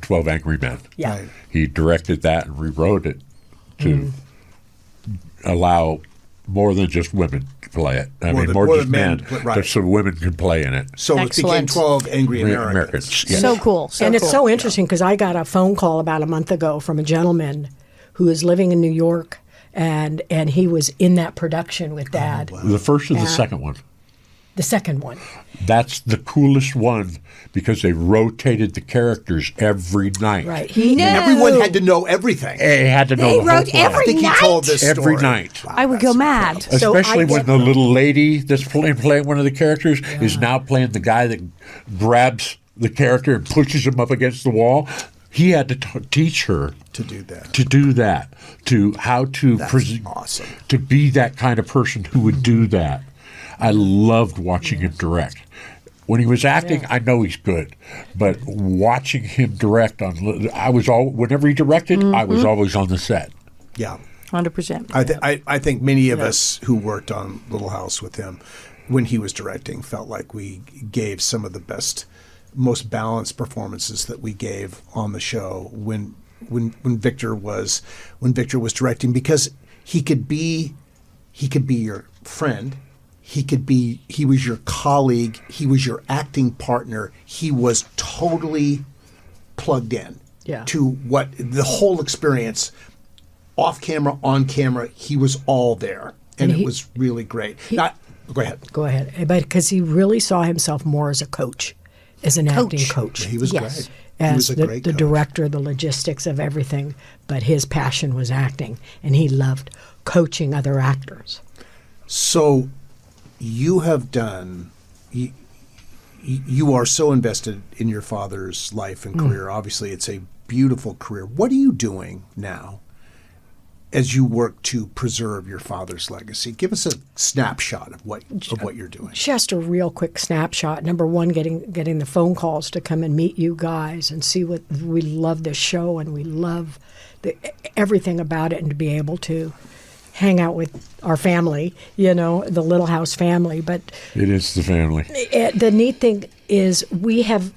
12 Angry Men. Yeah. Right. He directed that and rewrote it to allow more than just women to play it. I mean, more just men, right. so women can play in it. So it became Excellent. 12 Angry Americans. Yeah. So cool. And it's so interesting because I got a phone call about a month ago from a gentleman who is living in New York, and he was in that production with Dad. The first or the second one? the second one. That's the coolest one because they rotated the characters every night. Right. Everyone had to know everything. They had to know They the whole wrote plot. every I think he told this Every story. night. Wow, I would that's go mad. incredible. So Especially I when get- the little lady that's playing one of the characters is now playing the guy that grabs the character and pushes him up against the wall. He had to teach her To do that. to how to awesome. to be that kind of person who would do that. I loved watching him direct. When he was acting, I know he's good, but watching him direct whenever he directed, I was always on the set. Yeah. 100%. I think many of us who worked on Little House with him when he was directing felt like we gave some of the best, most balanced performances that we gave on the show when Victor was directing, because he could be your friend. He was your colleague. He was your acting partner. He was totally plugged in to what the whole experience, off camera, on camera. He was all there, and it was really great. Go ahead. Go ahead. But because he really saw himself more as a coach, as an acting coach. He was great. As He was a the great coach. director, the logistics of everything. But his passion was acting, and he loved coaching other actors. So you have done, you are so invested in your father's life and career. Obviously, it's a beautiful career. What are you doing now as you work to preserve your father's legacy? Give us a snapshot of what you're doing. Just a real quick snapshot. Number one, getting the phone calls to come and meet you guys and see what we love this show, and we love everything about it, and to be able to hang out with our family, the Little House family. But It is the family. the neat thing is we have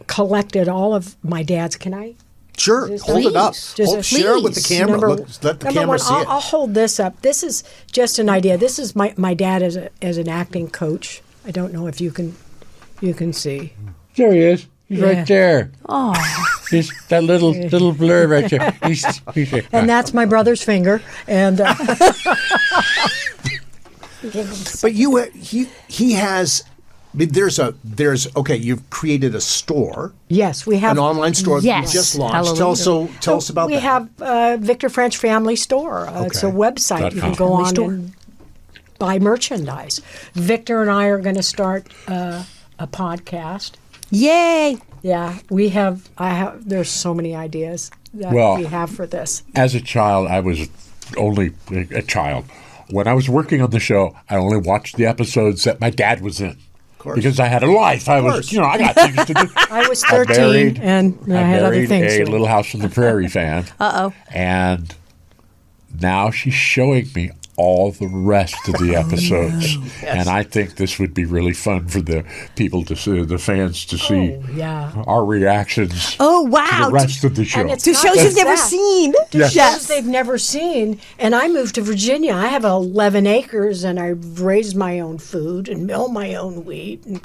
collected all of my dad's. Can I? Sure, Just hold it up. Just Share it with the please. camera. Number- Let the number camera one, see it. I'll hold this up. This is just an idea. This is my dad as an acting coach. I don't know if you can see. There he is. He's Yeah. right there. Oh, He's that little blur right there. He's there. And that's my brother's finger. And But he has. There's okay. You've created a store, yes, we have an online store that you Yes. just launched. Hallelujah. Tell us about we that. have Victor French Family Store. It's a Okay. website. You can go Family on store. and buy merchandise. Victor and I are going to start a podcast. yay. Yeah, there's so many ideas that Well, we have for this. As a child, I was only a child. When I was working on the show, I only watched the episodes that my dad was in. Because I had a life. I course. I got things to do. I was I 13 married- and I had other married things a to do. Little House on the Prairie fan. Uh-oh. And now she's showing me all the rest of the episodes. And I think this would be really fun for the people to see, the fans to see yeah. our reactions Oh, to wow. the rest of the show. And it's To not shows just you've never that. seen. To shows Yes. they've never seen. And I moved to Virginia. I have 11 acres, and I've raised my own food and mill my own wheat and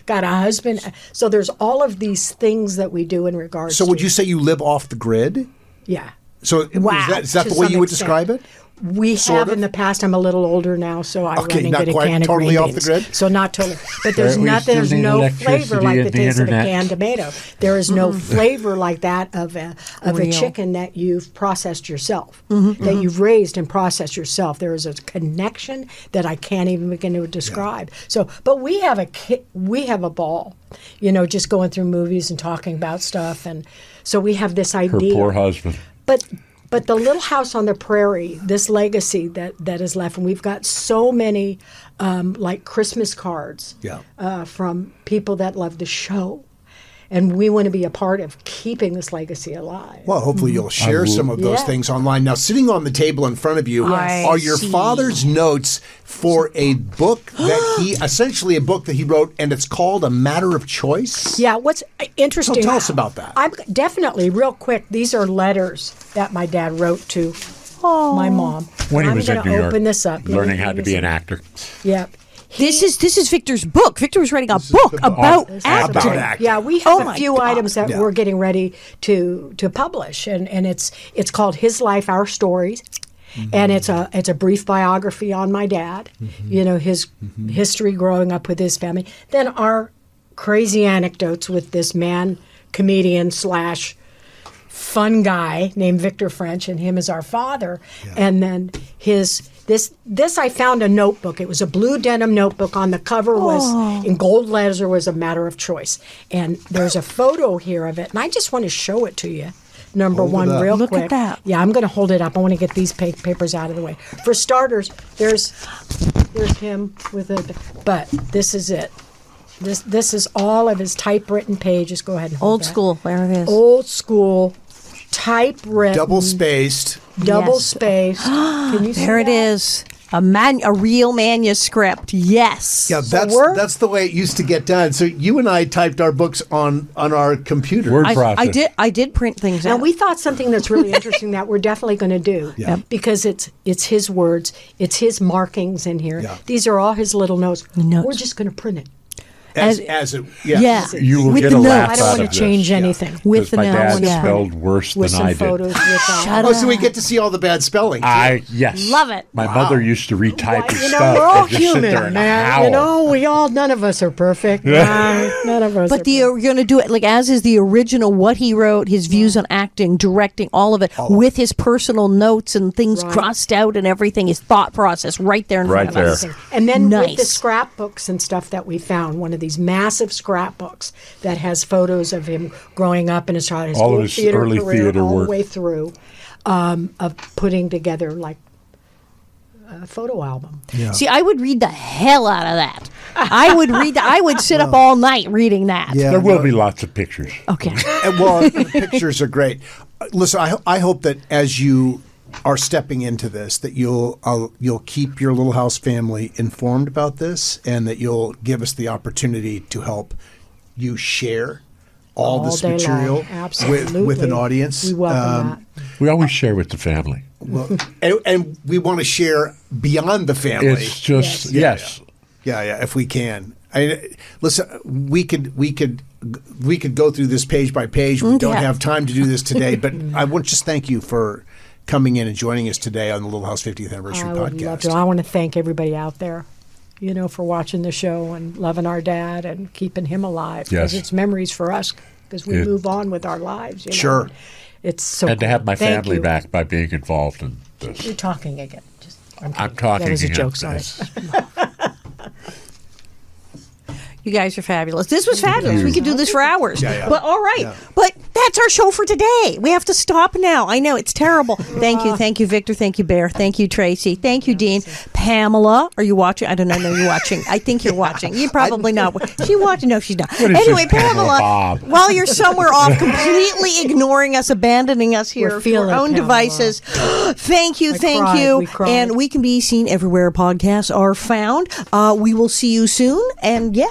got a husband. So there's all of these things that we do in regards So to. would you say you live off the grid? Yeah. So Wow. is that To the way some you would extent. describe it? We Sort have of? in the past. I'm a little older now, so I Okay, run and not get a quite can of totally green off the beans. grid? So not totally. But there's We nothing. still There's need no electricity flavor like and the the taste of a internet. canned tomato. There is no flavor like that of a Real. chicken that you've processed yourself, that you've raised and processed yourself. There is a connection that I can't even begin to describe. So, but we have a ball, just going through movies and talking about stuff, and so we have this Her idea. poor husband. But the Little House on the Prairie, this legacy that is left, and we've got so many like Christmas cards from people that love the show. And we want to be a part of keeping this legacy alive. Well, hopefully you'll share some of those Yeah. things online. Now, sitting on the table in front of you Yes. are your father's notes for a book essentially a book that he wrote, and it's called A Matter of Choice. Yeah, what's interesting. So tell us about that. I'm definitely real quick. These are letters that my dad wrote to my mom. When he I'm was in gonna New York, open this up. learning how to be an actor. Yeah. This is Victor's book. Victor was writing a book about acting. About acting. Yeah, we have Oh a my few God. items that Yeah. we're getting ready to publish, and it's called His Life, Our Stories. And it's a brief biography on my dad, his history growing up with his family. Then our crazy anecdotes with this man, comedian / fun guy named Victor French, and him as our father. Yeah. And then this I found a notebook. It was a blue denim notebook. On the cover was in gold letters was a matter of choice. And there's a photo here of it, and I just want to show it to you. Number one, real quick. Look at that. Yeah, I'm going to hold it up. I want to get these papers out of the way. For starters, there's him with it. But this is it. This is all of his typewritten pages. Go ahead and hold Old that. school. There it is. Old school, typewritten. Double spaced. Can you see There it that? is. A real manuscript. Yes. Yeah, that's the way it used to get done. So you and I typed our books on our computer. Word process. I did print things Now out. we thought something that's really interesting that we're definitely going to do because it's his words, it's his markings in here. Yeah. These are all his little notes. Notes. We're just going to print it. As it, Yeah. You will With get the a notes. laugh I don't out want of to change this. anything. With the my notes. dad Yeah. spelled worse With than some I did. photos without. Shut Oh, so we get to see all the bad spelling. Yes. Love it. My mother used to retype his You know, stuff. we're all and just sit there human, and man. howl. You know, none of us are perfect. None of us. But you're going to do it like as is the original, what he wrote, his views on acting, directing, all of it, with his personal notes and things crossed out and everything, his thought process right there in Right front of there. us. And then with the Nice. scrapbooks and stuff that we found, one of these massive scrapbooks that has photos of him growing up in his childhood, All of whole his theater early career, theater all work. the way through, of putting together like a photo album. See, I would read the hell out of that. I would read that. I would sit up all night reading that. Yeah. There will be lots of pictures. Okay. Well, the pictures are great. Listen, I hope that as you are stepping into this, that you'll keep your Little House family informed about this, and that you'll give us the opportunity to help you share all this day material long. Absolutely. with an audience. We welcome We always share with the family. Well, and we want to share beyond the family. It's just, yes. Yeah, if we can. Listen, we could go through this page by page. We don't have time to do this today, but I want to just thank you for coming in and joining us today on the Little House 50th Anniversary I would love podcast. to. I want to thank everybody out there, for watching the show and loving our dad and keeping him alive. Because Yes. it's memories for us because we move on with our lives. Sure. It's so And to have my Thank family you. back by being involved in this. You're talking again. I'm I'm talking That was a again. joke, sorry. Yes. You guys are fabulous. This was fabulous. We could do this for hours. Yeah. But all right. Yeah. But that's our show for today. We have to stop now. I know it's terrible. Thank you, Victor. Thank you, Bear. Thank you, Tracy. Thank you, Dean. Pamela, are you watching? I don't know. You're watching. I think you're watching. You're probably not. She watching? No, she's not. What is Anyway, this, Pamela Bob? while you're somewhere off, completely ignoring us, abandoning us here We're to feeling our own it, Pamela. devices. Thank you. We cried. And we can be seen everywhere podcasts are found. We will see you soon. And yeah.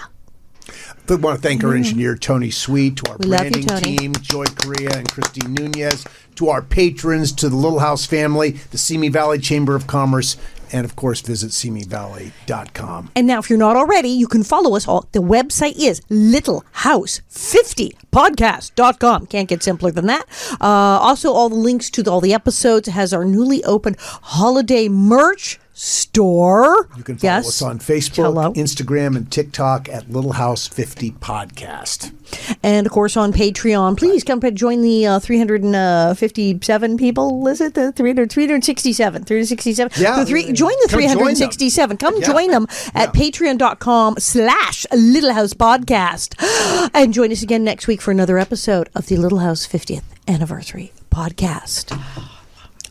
I want to thank our engineer, Tony Sweet, to our We love you, branding Tony. team, Joy Correa and Christine Nunez, to our patrons, to the Little House family, the Simi Valley Chamber of Commerce, and of course, visit simivalley.com. And now, if you're not already, you can follow us all. The website is littlehouse50podcast.com. Can't get simpler than that. Also, all the links to all the episodes. It has our newly opened holiday merch store. You can follow us on Facebook, Hello. Instagram, and TikTok at Little House 50 Podcast. And of course on Patreon. Please come join the 357 people. Is it the 367? 367? Yeah. Join the Come join them. 367. Come Yeah. join them at patreon.com/Little House Podcast. And join us again next week for another episode of the Little House 50th Anniversary Podcast.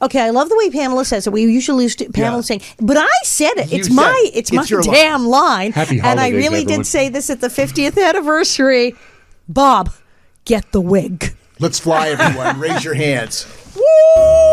Okay, I love the way Pamela says it. We usually used to Pamela saying, but I said it. You It's said my it. It's your damn line. Happy And I holidays, really everyone. did say this at the 50th anniversary. Bob, get the wig. Let's fly, everyone. Raise your hands. Woo!